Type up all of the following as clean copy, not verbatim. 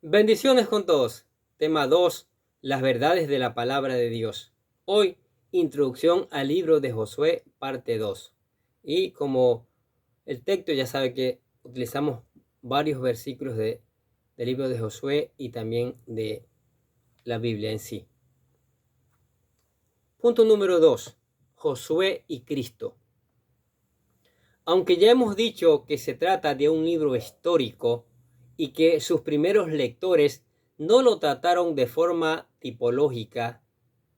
Bendiciones con todos. Tema 2. Las verdades de la palabra de Dios. Hoy, introducción al libro de Josué, parte 2. Y como el texto ya sabe que utilizamos varios versículos del libro de Josué y también de la Biblia en sí. Punto número 2. Josué y Cristo. Aunque ya hemos dicho que se trata de un libro histórico y que sus primeros lectores no lo trataron de forma tipológica,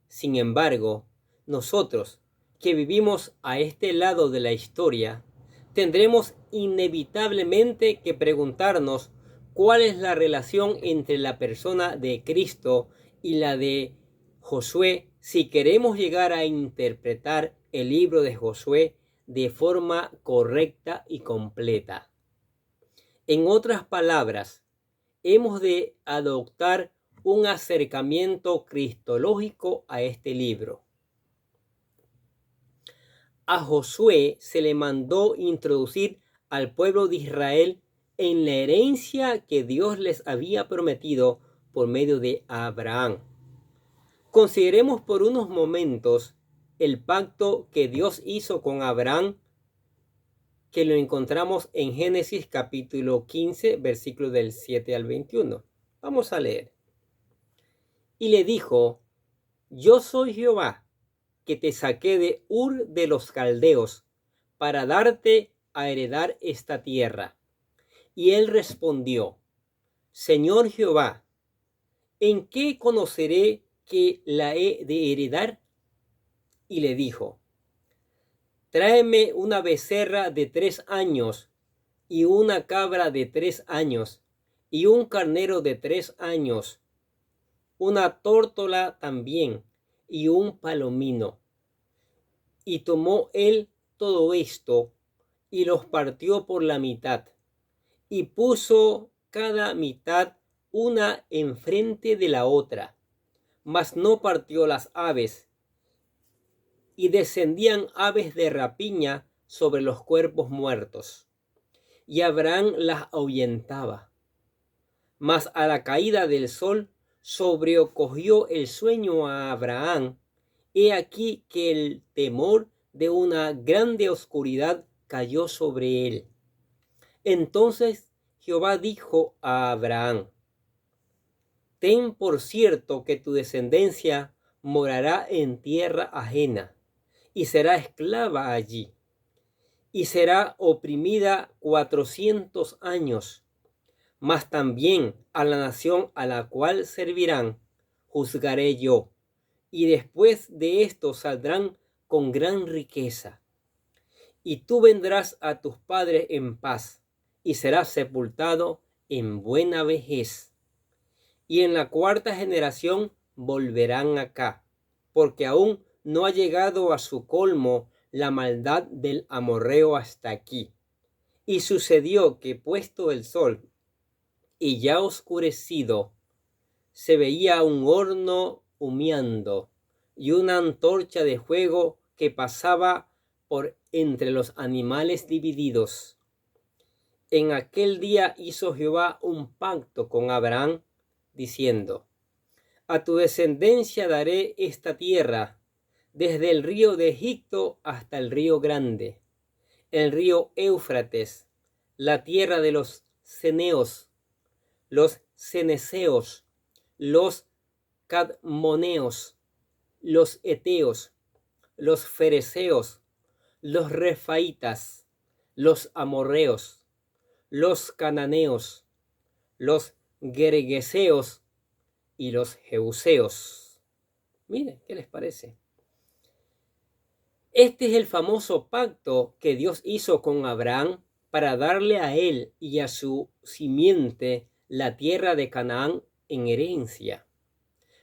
sin embargo, nosotros que vivimos a este lado de la historia, tendremos inevitablemente que preguntarnos cuál es la relación entre la persona de Cristo y la de Josué si queremos llegar a interpretar el libro de Josué de forma correcta y completa. En otras palabras, hemos de adoptar un acercamiento cristológico a este libro. A Josué se le mandó introducir al pueblo de Israel en la herencia que Dios les había prometido por medio de Abraham. Consideremos por unos momentos el pacto que Dios hizo con Abraham, que lo encontramos en Génesis capítulo 15, versículos del 7 al 21. Vamos a leer. Y le dijo: Yo soy Jehová, que te saqué de Ur de los Caldeos, para darte a heredar esta tierra. Y él respondió: Señor Jehová, ¿en qué conoceré que la he de heredar? Y le dijo: Tráeme una becerra de 3 años, y una cabra de 3 años, y un carnero de 3 años, una tórtola también, y un palomino. Y tomó él todo esto, y los partió por la mitad, y puso cada mitad una enfrente de la otra, mas no partió las aves, y descendían aves de rapiña sobre los cuerpos muertos, y Abraham las ahuyentaba. Mas a la caída del sol sobrecogió el sueño a Abraham. He aquí que el temor de una grande oscuridad cayó sobre él. Entonces Jehová dijo a Abraham: Ten por cierto que tu descendencia morará en tierra ajena, y será esclava allí, y será oprimida 400 años. Mas también a la nación a la cual servirán juzgaré yo, y después de esto saldrán con gran riqueza. Y tú vendrás a tus padres en paz, y serás sepultado en buena vejez. Y en la 4ª generación volverán acá, porque aún no ha llegado a su colmo la maldad del amorreo hasta aquí. Y sucedió que, puesto el sol y ya oscurecido, se veía un horno humeando y una antorcha de fuego que pasaba por entre los animales divididos. En aquel día hizo Jehová un pacto con Abraham, diciendo: A tu descendencia daré esta tierra, desde el río de Egipto hasta el río grande, el río Éufrates, la tierra de los ceneos, los ceneseos, los cadmoneos, los eteos, los fereceos, los refaitas, los amorreos, los cananeos, los gergeseos y los jebuseos. Miren, ¿qué les parece? Este es el famoso pacto que Dios hizo con Abraham para darle a él y a su simiente la tierra de Canaán en herencia.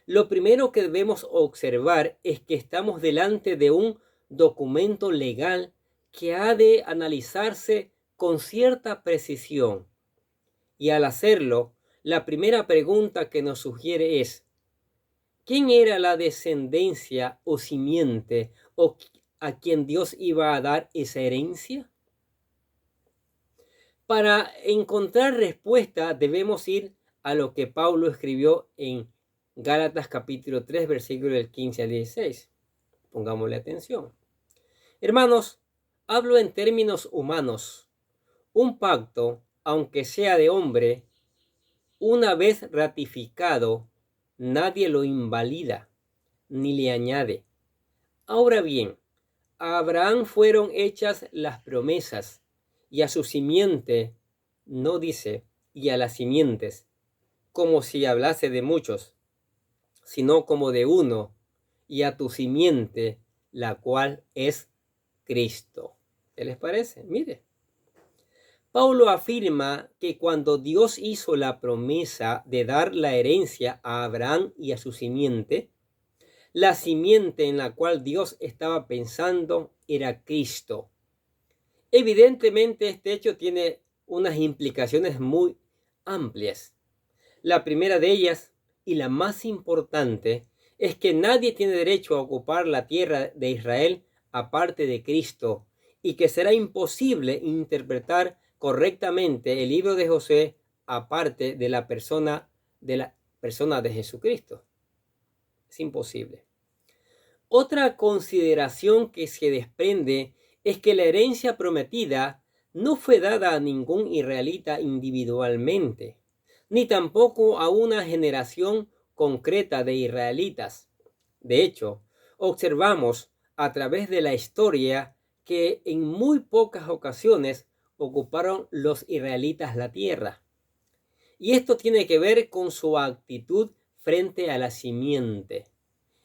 Lo primero que debemos observar es que estamos delante de un documento legal que ha de analizarse con cierta precisión. Y al hacerlo, la primera pregunta que nos sugiere es: ¿quién era la descendencia o simiente o a quien Dios iba a dar esa herencia? Para encontrar respuesta debemos ir a lo que Pablo escribió en Gálatas capítulo 3, versículos del 15 al 16. Pongámosle atención. Hermanos, hablo en términos humanos. Un pacto, aunque sea de hombre, una vez ratificado, nadie lo invalida ni le añade. Ahora bien, a Abraham fueron hechas las promesas, y a su simiente, no dice, y a las simientes, como si hablase de muchos, sino como de uno, y a tu simiente, la cual es Cristo. ¿Qué les parece? Mire. Pablo afirma que cuando Dios hizo la promesa de dar la herencia a Abraham y a su simiente, la simiente en la cual Dios estaba pensando era Cristo. Evidentemente, este hecho tiene unas implicaciones muy amplias. La primera de ellas, y la más importante, es que nadie tiene derecho a ocupar la tierra de Israel aparte de Cristo, y que será imposible interpretar correctamente el libro de Josué aparte de la persona de Jesucristo. Es imposible. Otra consideración que se desprende es que la herencia prometida no fue dada a ningún israelita individualmente, ni tampoco a una generación concreta de israelitas. De hecho, observamos a través de la historia que en muy pocas ocasiones ocuparon los israelitas la tierra. Y esto tiene que ver con su actitud frente a la simiente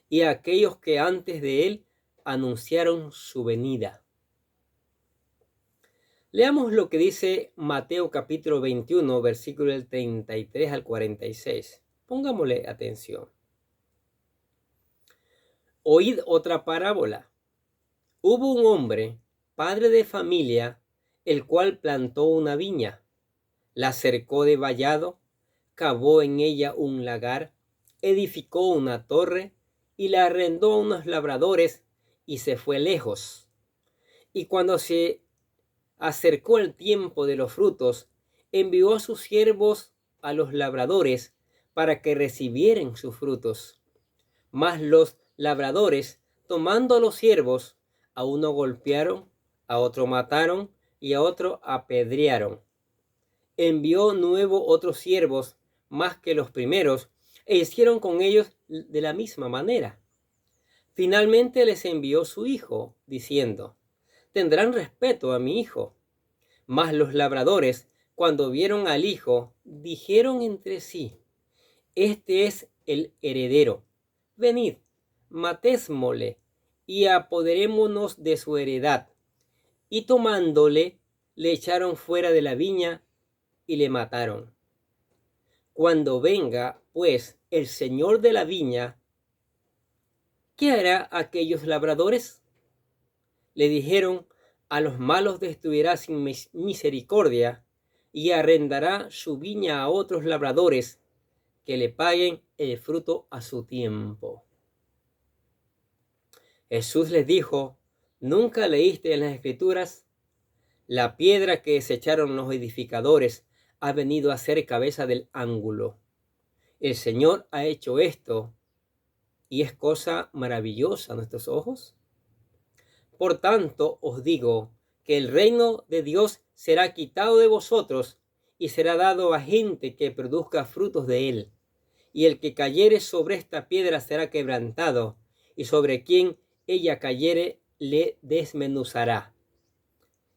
y a aquellos que antes de él anunciaron su venida. Leamos lo que dice Mateo capítulo 21, versículo del 33 al 46. Pongámosle atención. Oíd otra parábola. Hubo un hombre, padre de familia, el cual plantó una viña, la cercó de vallado, cavó en ella un lagar, edificó una torre y la arrendó a unos labradores y se fue lejos. Y cuando se acercó el tiempo de los frutos, envió a sus siervos a los labradores para que recibieran sus frutos. Mas los labradores, tomando a los siervos, a uno golpearon, a otro mataron y a otro apedrearon. Envió nuevo otros siervos más que los primeros, e hicieron con ellos de la misma manera. Finalmente les envió su hijo, diciendo: tendrán respeto a mi hijo. Mas los labradores, cuando vieron al hijo, dijeron entre sí: este es el heredero. Venid, matémosle y apoderémonos de su heredad. Y tomándole, le echaron fuera de la viña y le mataron. Cuando venga, pues, el señor de la viña, ¿qué hará aquellos labradores? Le dijeron: a los malos destruirá sin misericordia y arrendará su viña a otros labradores que le paguen el fruto a su tiempo. Jesús les dijo: ¿nunca leíste en las Escrituras? La piedra que desecharon los edificadores ha venido a ser cabeza del ángulo. El Señor ha hecho esto y es cosa maravillosa a nuestros ojos. Por tanto, os digo que el reino de Dios será quitado de vosotros y será dado a gente que produzca frutos de él. Y el que cayere sobre esta piedra será quebrantado, y sobre quien ella cayere le desmenuzará.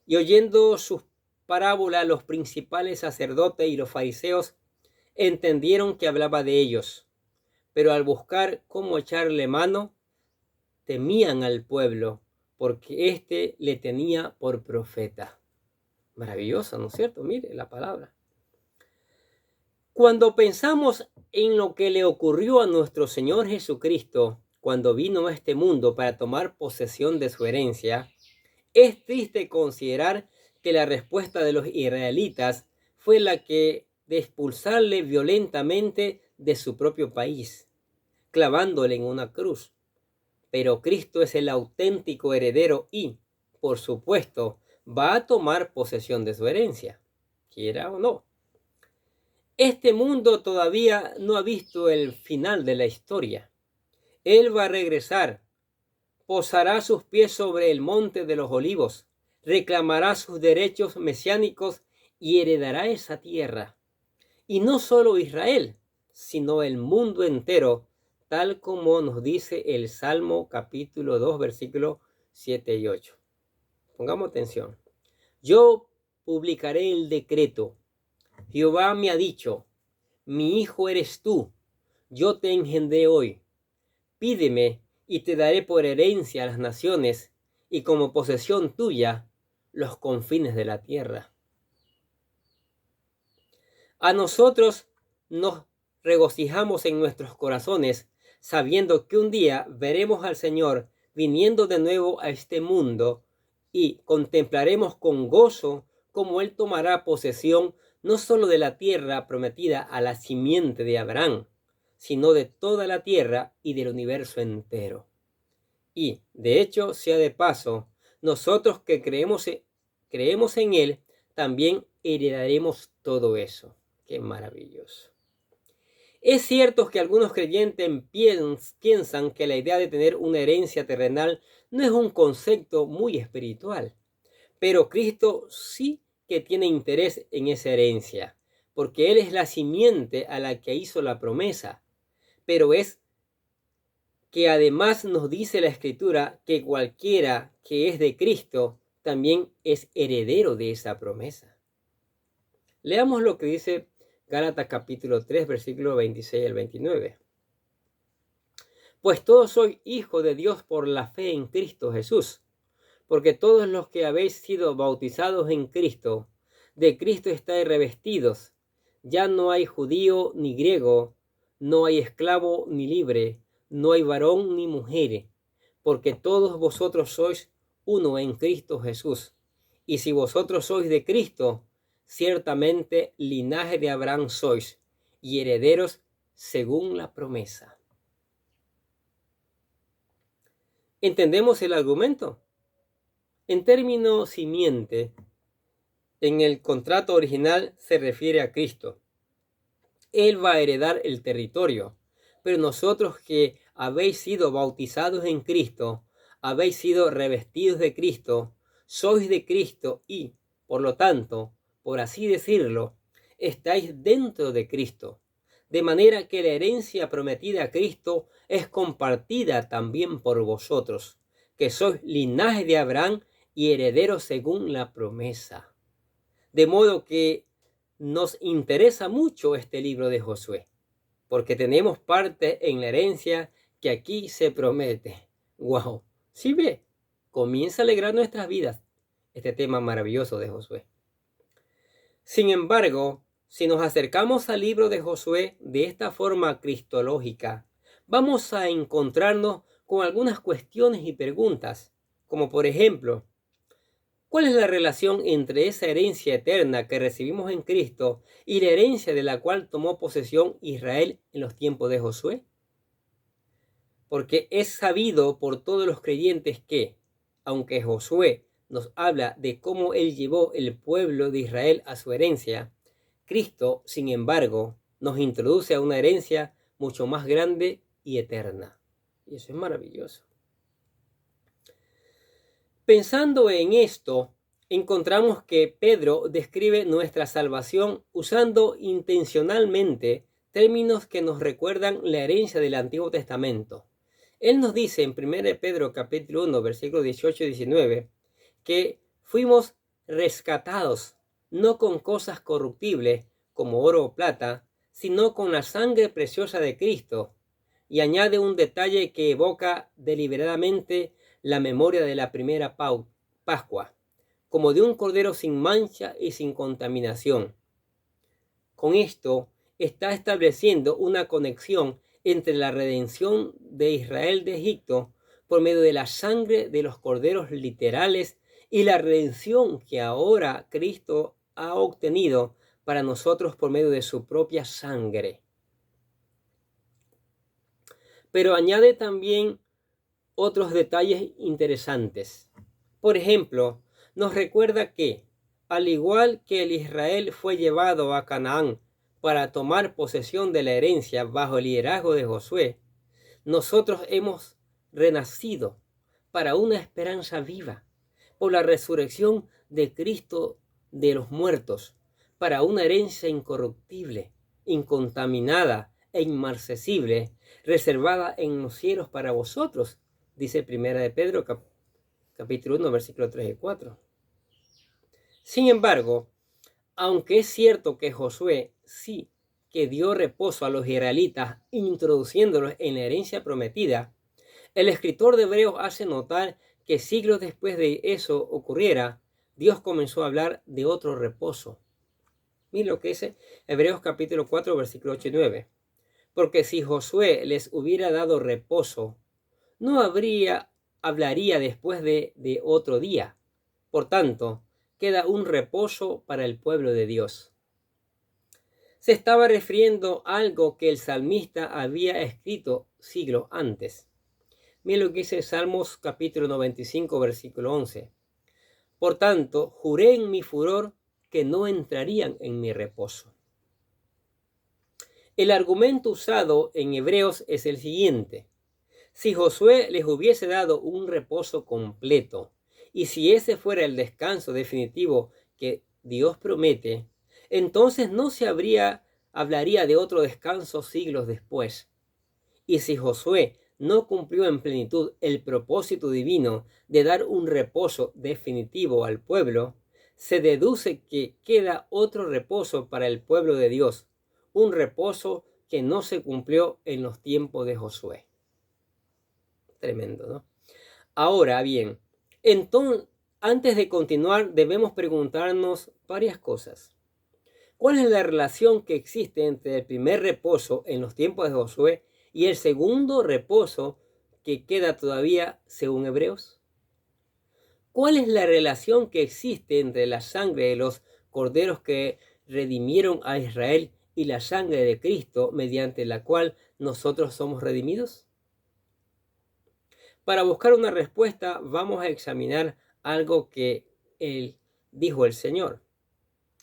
Y oyendo sus parábolas, los principales sacerdotes y los fariseos entendieron que hablaba de ellos, pero al buscar cómo echarle mano, temían al pueblo, porque éste le tenía por profeta. Maravilloso, ¿no es cierto? Mire la palabra. Cuando pensamos en lo que le ocurrió a nuestro Señor Jesucristo cuando vino a este mundo para tomar posesión de su herencia, es triste considerar que la respuesta de los israelitas fue la de expulsarle violentamente de su propio país, clavándole en una cruz. Pero Cristo es el auténtico heredero y, por supuesto, va a tomar posesión de su herencia, quiera o no. Este mundo todavía no ha visto el final de la historia. Él va a regresar, posará sus pies sobre el monte de los olivos, reclamará sus derechos mesiánicos y heredará esa tierra. Y no solo Israel, sino el mundo entero, tal como nos dice el Salmo capítulo 2, versículos 7 y 8. Pongamos atención. Yo publicaré el decreto. Jehová me ha dicho, mi hijo eres tú, yo te engendré hoy. Pídeme y te daré por herencia a las naciones y como posesión tuya los confines de la tierra. A nosotros nos regocijamos en nuestros corazones, sabiendo que un día veremos al Señor viniendo de nuevo a este mundo y contemplaremos con gozo cómo Él tomará posesión no solo de la tierra prometida a la simiente de Abraham, sino de toda la tierra y del universo entero. Y, de hecho, sea de paso, nosotros que creemos en Él, también heredaremos todo eso. ¡Qué maravilloso! Es cierto que algunos creyentes piensan que la idea de tener una herencia terrenal no es un concepto muy espiritual, pero Cristo sí que tiene interés en esa herencia, porque Él es la simiente a la que hizo la promesa. Pero es que además nos dice la Escritura que cualquiera que es de Cristo también es heredero de esa promesa. Leamos lo que dice Gálatas capítulo 3, versículo 26 al 29. Pues todos sois hijos de Dios por la fe en Cristo Jesús, porque todos los que habéis sido bautizados en Cristo, de Cristo estáis revestidos. Ya no hay judío ni griego, no hay esclavo ni libre, no hay varón ni mujer, porque todos vosotros sois uno en Cristo Jesús. Y si vosotros sois de Cristo, ciertamente linaje de Abraham sois, y herederos según la promesa. ¿Entendemos el argumento? En término simiente, en el contrato original se refiere a Cristo. Él va a heredar el territorio, pero nosotros que habéis sido bautizados en Cristo, habéis sido revestidos de Cristo, sois de Cristo y, por lo tanto, por así decirlo, estáis dentro de Cristo. De manera que la herencia prometida a Cristo es compartida también por vosotros, que sois linaje de Abraham y herederos según la promesa. De modo que nos interesa mucho este libro de Josué, porque tenemos parte en la herencia que aquí se promete. ¡Wow! ¿Sí ve? Comienza a alegrar nuestras vidas este tema maravilloso de Josué. Sin embargo, si nos acercamos al libro de Josué de esta forma cristológica, vamos a encontrarnos con algunas cuestiones y preguntas, como por ejemplo, ¿cuál es la relación entre esa herencia eterna que recibimos en Cristo y la herencia de la cual tomó posesión Israel en los tiempos de Josué? Porque es sabido por todos los creyentes que, aunque Josué nos habla de cómo él llevó el pueblo de Israel a su herencia, Cristo, sin embargo, nos introduce a una herencia mucho más grande y eterna. Y eso es maravilloso. Pensando en esto, encontramos que Pedro describe nuestra salvación usando intencionalmente términos que nos recuerdan la herencia del Antiguo Testamento. Él nos dice en 1 Pedro capítulo 1, versículos 18 y 19, que fuimos rescatados, no con cosas corruptibles como oro o plata, sino con la sangre preciosa de Cristo. Y añade un detalle que evoca deliberadamente la memoria de la primera Pascua, como de un cordero sin mancha y sin contaminación. Con esto está estableciendo una conexión entre la redención de Israel de Egipto por medio de la sangre de los corderos literales y la redención que ahora Cristo ha obtenido para nosotros por medio de su propia sangre. Pero añade también otros detalles interesantes. Por ejemplo, nos recuerda que, al igual que el Israel fue llevado a Canaán para tomar posesión de la herencia bajo el liderazgo de Josué, nosotros hemos renacido para una esperanza viva por la resurrección de Cristo de los muertos, para una herencia incorruptible, incontaminada e inmarcesible, reservada en los cielos para vosotros, dice Primera de Pedro, capítulo 1, versículos 3 y 4. Sin embargo, aunque es cierto que Josué sí que dio reposo a los israelitas, introduciéndolos en la herencia prometida, el escritor de Hebreos hace notar que siglos después de eso ocurriera, Dios comenzó a hablar de otro reposo. Miren lo que dice Hebreos capítulo 4, versículo 8 y 9. Porque si Josué les hubiera dado reposo, no hablaría después de otro día. Por tanto, queda un reposo para el pueblo de Dios. Se estaba refiriendo a algo que el salmista había escrito siglos antes. Miren lo que dice Salmos capítulo 95, versículo 11. Por tanto, juré en mi furor que no entrarían en mi reposo. El argumento usado en Hebreos es el siguiente. Si Josué les hubiese dado un reposo completo, y si ese fuera el descanso definitivo que Dios promete, entonces no se hablaría de otro descanso siglos después. Y si Josué no cumplió en plenitud el propósito divino de dar un reposo definitivo al pueblo, se deduce que queda otro reposo para el pueblo de Dios, un reposo que no se cumplió en los tiempos de Josué. Tremendo, ¿no? Ahora bien, entonces, antes de continuar, debemos preguntarnos varias cosas. ¿Cuál es la relación que existe entre el primer reposo en los tiempos de Josué y el segundo reposo que queda todavía según Hebreos? ¿Cuál es la relación que existe entre la sangre de los corderos que redimieron a Israel y la sangre de Cristo mediante la cual nosotros somos redimidos? Para buscar una respuesta vamos a examinar algo que dijo el Señor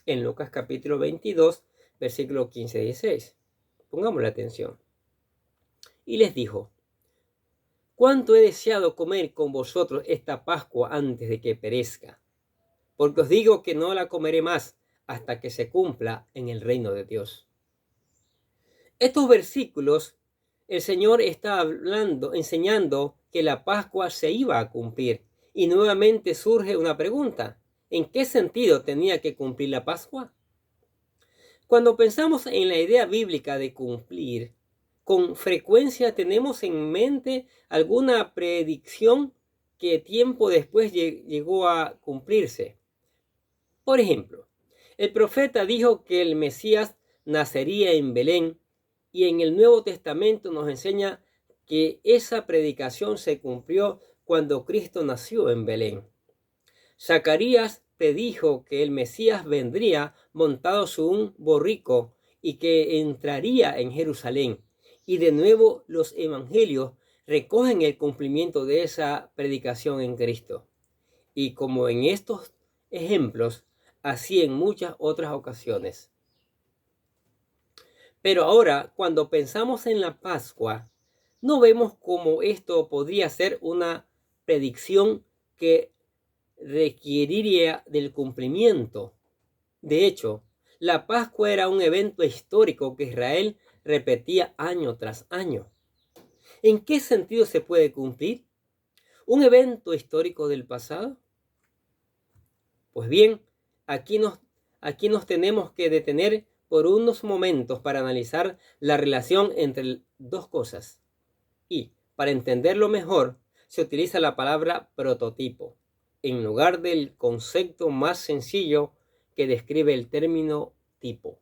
en Lucas capítulo 22, versículo 15 y 16. Pongamos la atención. Y les dijo: ¿cuánto he deseado comer con vosotros esta Pascua antes de que perezca? Porque os digo que no la comeré más hasta que se cumpla en el reino de Dios. Estos versículos, el Señor está enseñando que la Pascua se iba a cumplir. Y nuevamente surge una pregunta: ¿en qué sentido tenía que cumplir la Pascua? Cuando pensamos en la idea bíblica de cumplir, con frecuencia tenemos en mente alguna predicción que tiempo después llegó a cumplirse. Por ejemplo, el profeta dijo que el Mesías nacería en Belén, y en el Nuevo Testamento nos enseña que esa predicación se cumplió cuando Cristo nació en Belén. Zacarías predijo que el Mesías vendría montado sobre un borrico y que entraría en Jerusalén. Y de nuevo los evangelios recogen el cumplimiento de esa predicación en Cristo. Y como en estos ejemplos, así en muchas otras ocasiones. Pero ahora, cuando pensamos en la Pascua, no vemos cómo esto podría ser una predicción que requeriría del cumplimiento. De hecho, la Pascua era un evento histórico que Israel repetía año tras año. ¿En qué sentido se puede cumplir? ¿Un evento histórico del pasado? Pues bien, aquí nos tenemos que detener por unos momentos para analizar la relación entre dos cosas. Y, para entenderlo mejor, se utiliza la palabra prototipo, en lugar del concepto más sencillo que describe el término tipo.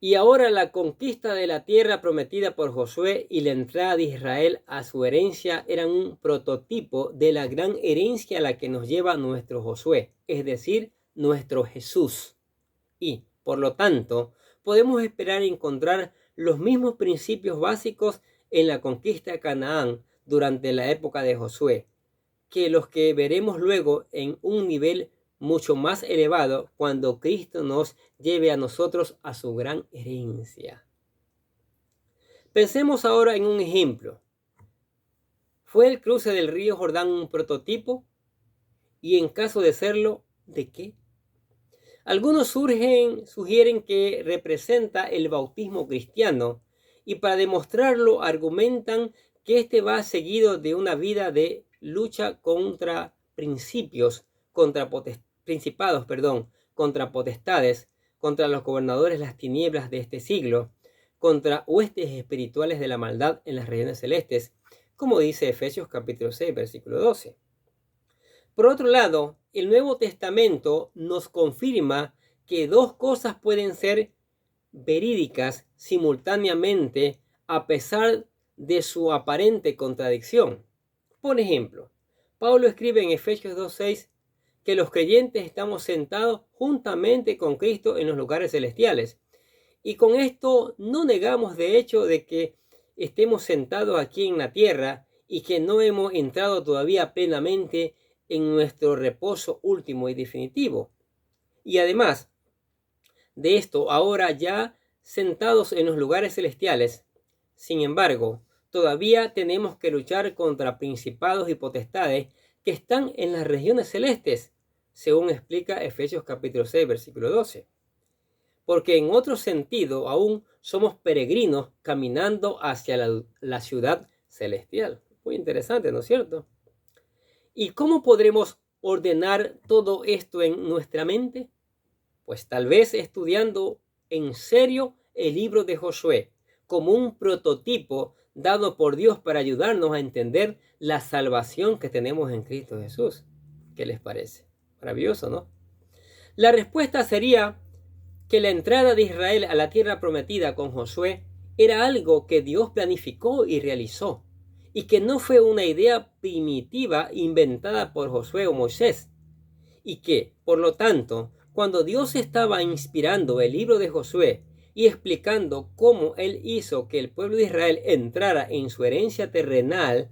Y ahora la conquista de la tierra prometida por Josué y la entrada de Israel a su herencia eran un prototipo de la gran herencia a la que nos lleva nuestro Josué, es decir, nuestro Jesús. Y, por lo tanto, podemos esperar encontrar los mismos principios básicos en la conquista de Canaán durante la época de Josué, que los que veremos luego en un nivel mucho más elevado cuando Cristo nos lleve a nosotros a su gran herencia. Pensemos ahora en un ejemplo. ¿Fue el cruce del río Jordán un prototipo? Y en caso de serlo, ¿de qué? Algunos sugieren que representa el bautismo cristiano y para demostrarlo argumentan que este va seguido de una vida de lucha contra principados, contra potestades, contra los gobernadores de las tinieblas de este siglo, contra huestes espirituales de la maldad en las regiones celestes, como dice Efesios capítulo 6, versículo 12. Por otro lado, el Nuevo Testamento nos confirma que dos cosas pueden ser verídicas simultáneamente a pesar de su aparente contradicción. Por ejemplo, Pablo escribe en Efesios 2:6 que los creyentes estamos sentados juntamente con Cristo en los lugares celestiales. Y con esto no negamos de hecho de que estemos sentados aquí en la tierra y que no hemos entrado todavía plenamente en nuestro reposo último y definitivo. Y además de esto, ahora ya sentados en los lugares celestiales, sin embargo, todavía tenemos que luchar contra principados y potestades que están en las regiones celestes, según explica Efesios capítulo 6, versículo 12. Porque en otro sentido aún somos peregrinos caminando hacia la ciudad celestial. Muy interesante, ¿no es cierto? ¿Y cómo podremos ordenar todo esto en nuestra mente? Pues tal vez estudiando en serio el libro de Josué como un prototipo dado por Dios para ayudarnos a entender la salvación que tenemos en Cristo Jesús. ¿Qué les parece? Maravilloso, ¿no? La respuesta sería que la entrada de Israel a la tierra prometida con Josué era algo que Dios planificó y realizó, y que no fue una idea primitiva inventada por Josué o Moisés, y que, por lo tanto, cuando Dios estaba inspirando el libro de Josué y explicando cómo Él hizo que el pueblo de Israel entrara en su herencia terrenal,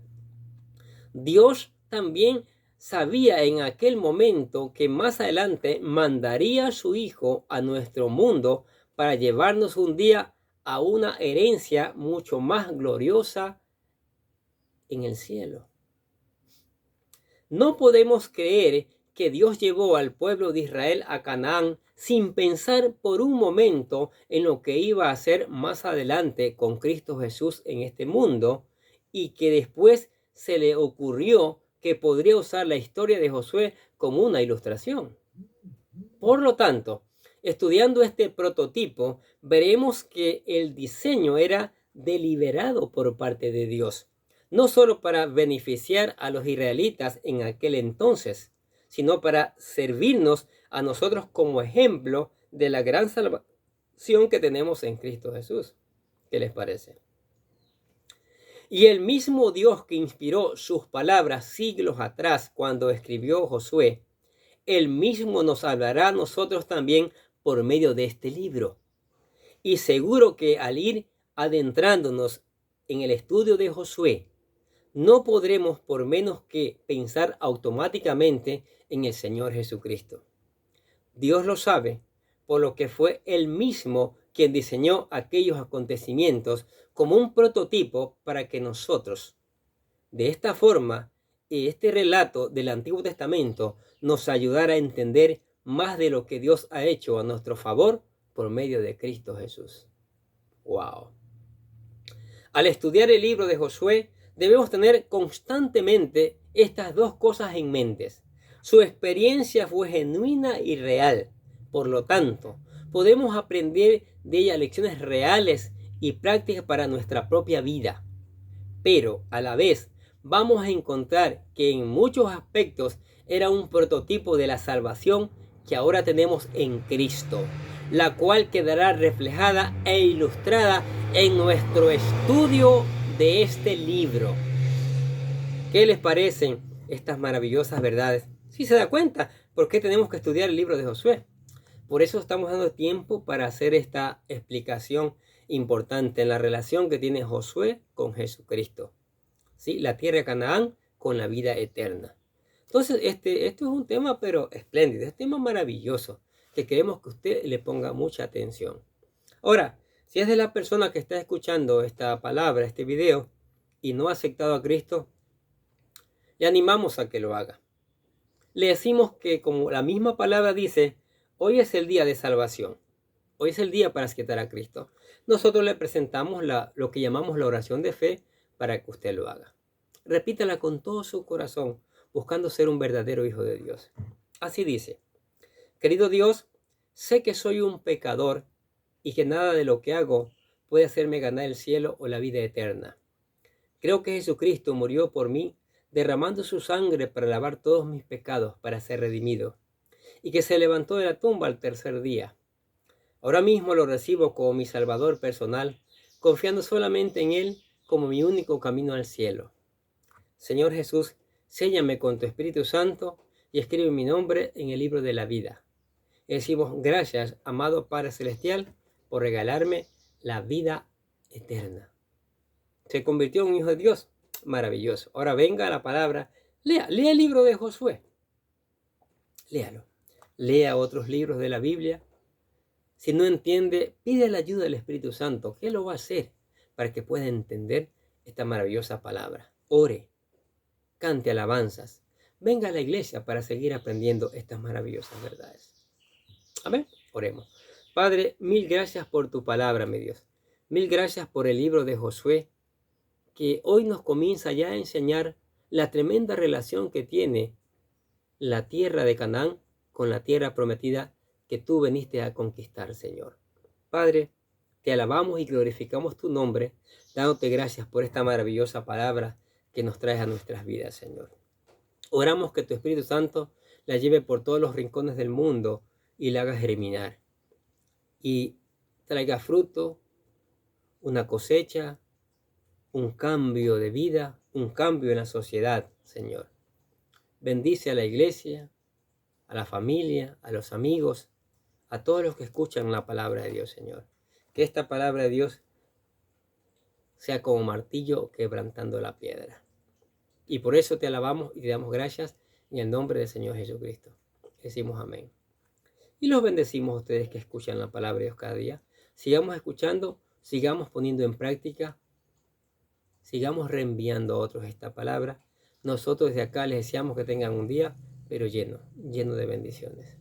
Dios también sabía en aquel momento que más adelante mandaría a su Hijo a nuestro mundo para llevarnos un día a una herencia mucho más gloriosa en el cielo. No podemos creer que Dios llevó al pueblo de Israel a Canaán sin pensar por un momento en lo que iba a hacer más adelante con Cristo Jesús en este mundo, y que después se le ocurrió que podría usar la historia de Josué como una ilustración. Por lo tanto, estudiando este prototipo, veremos que el diseño era deliberado por parte de Dios, no solo para beneficiar a los israelitas en aquel entonces, sino para servirnos a nosotros como ejemplo de la gran salvación que tenemos en Cristo Jesús. ¿Qué les parece? Y el mismo Dios que inspiró sus palabras siglos atrás cuando escribió Josué, Él mismo nos hablará a nosotros también por medio de este libro. Y seguro que al ir adentrándonos en el estudio de Josué, no podremos por menos que pensar automáticamente en el Señor Jesucristo. Dios lo sabe, por lo que fue Él mismo quien diseñó aquellos acontecimientos como un prototipo para que nosotros, de esta forma, este relato del Antiguo Testamento nos ayudara a entender más de lo que Dios ha hecho a nuestro favor por medio de Cristo Jesús. ¡Wow! Al estudiar el libro de Josué, debemos tener constantemente estas dos cosas en mente. Su experiencia fue genuina y real. Por lo tanto, podemos aprender de ella lecciones reales y prácticas para nuestra propia vida. Pero, a la vez, vamos a encontrar que en muchos aspectos era un prototipo de la salvación que ahora tenemos en Cristo, la cual quedará reflejada e ilustrada en nuestro estudio de este libro. ¿Qué les parecen estas maravillosas verdades? Si se da cuenta, ¿por qué tenemos que estudiar el libro de Josué? Por eso estamos dando tiempo para hacer esta explicación importante en la relación que tiene Josué con Jesucristo. ¿Sí? La tierra de Canaán con la vida eterna. Entonces, esto es un tema, pero espléndido, es un tema maravilloso, que queremos que usted le ponga mucha atención. Ahora, si es de la persona que está escuchando esta palabra, este video, y no ha aceptado a Cristo, le animamos a que lo haga. Le decimos que, como la misma palabra dice, hoy es el día de salvación. Hoy es el día para aceptar a Cristo. Nosotros le presentamos lo que llamamos la oración de fe para que usted lo haga. Repítala con todo su corazón, buscando ser un verdadero hijo de Dios. Así dice: querido Dios, sé que soy un pecador y que nada de lo que hago puede hacerme ganar el cielo o la vida eterna. Creo que Jesucristo murió por mí, derramando su sangre para lavar todos mis pecados, para ser redimido, y que se levantó de la tumba al tercer día. Ahora mismo lo recibo como mi Salvador personal, confiando solamente en Él como mi único camino al cielo. Señor Jesús, séllame con tu Espíritu Santo y escribe mi nombre en el libro de la vida. Y decimos: gracias, amado Padre Celestial, por regalarme la vida eterna. Se convirtió en un hijo de Dios. Maravilloso. Ahora venga la palabra. Lea el libro de Josué. Léalo. Lea otros libros de la Biblia. Si no entiende, pide la ayuda del Espíritu Santo, que lo va a hacer para que pueda entender esta maravillosa palabra. Ore, cante alabanzas, venga a la iglesia para seguir aprendiendo estas maravillosas verdades. Amén. Oremos. Padre, mil gracias por tu palabra, mi Dios. Mil gracias por el libro de Josué, que hoy nos comienza ya a enseñar la tremenda relación que tiene la tierra de Canaán con la tierra prometida que tú veniste a conquistar, Señor. Padre, te alabamos y glorificamos tu nombre, dándote gracias por esta maravillosa palabra que nos traes a nuestras vidas, Señor. Oramos que tu Espíritu Santo la lleve por todos los rincones del mundo y la haga germinar y traiga fruto, una cosecha, un cambio de vida, un cambio en la sociedad, Señor. Bendice a la iglesia, a la familia, a los amigos, a todos los que escuchan la palabra de Dios, Señor. Que esta palabra de Dios sea como martillo quebrantando la piedra. Y por eso te alabamos y te damos gracias en el nombre del Señor Jesucristo. Decimos amén. Y los bendecimos a ustedes que escuchan la palabra de Dios cada día. Sigamos escuchando, sigamos poniendo en práctica, sigamos reenviando a otros esta palabra. Nosotros desde acá les deseamos que tengan un día, pero lleno de bendiciones.